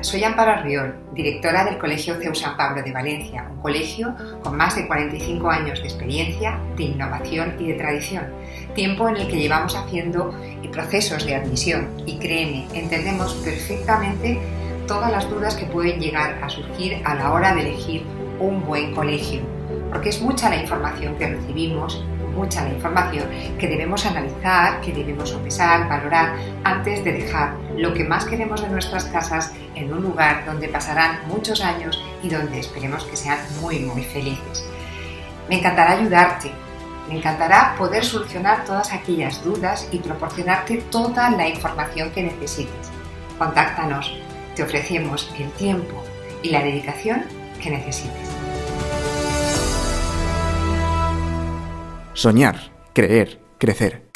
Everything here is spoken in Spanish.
soy Amparo Arriol, directora del Colegio CEU San Pablo de Valencia, un colegio con más de 45 años de experiencia, de innovación y de tradición, tiempo en el que llevamos haciendo procesos de admisión y créeme, entendemos perfectamente todas las dudas que pueden llegar a surgir a la hora de elegir un buen colegio, porque es mucha la información que recibimos, mucha la información que debemos analizar, que debemos sopesar, valorar antes de dejar lo que más queremos de nuestras casas en un lugar donde pasarán muchos años y donde esperemos que sean muy felices. Me encantará ayudarte, me encantará poder solucionar todas aquellas dudas y proporcionarte toda la información que necesites. Contáctanos, te ofrecemos el tiempo y la dedicación que necesites. Soñar, creer, crecer.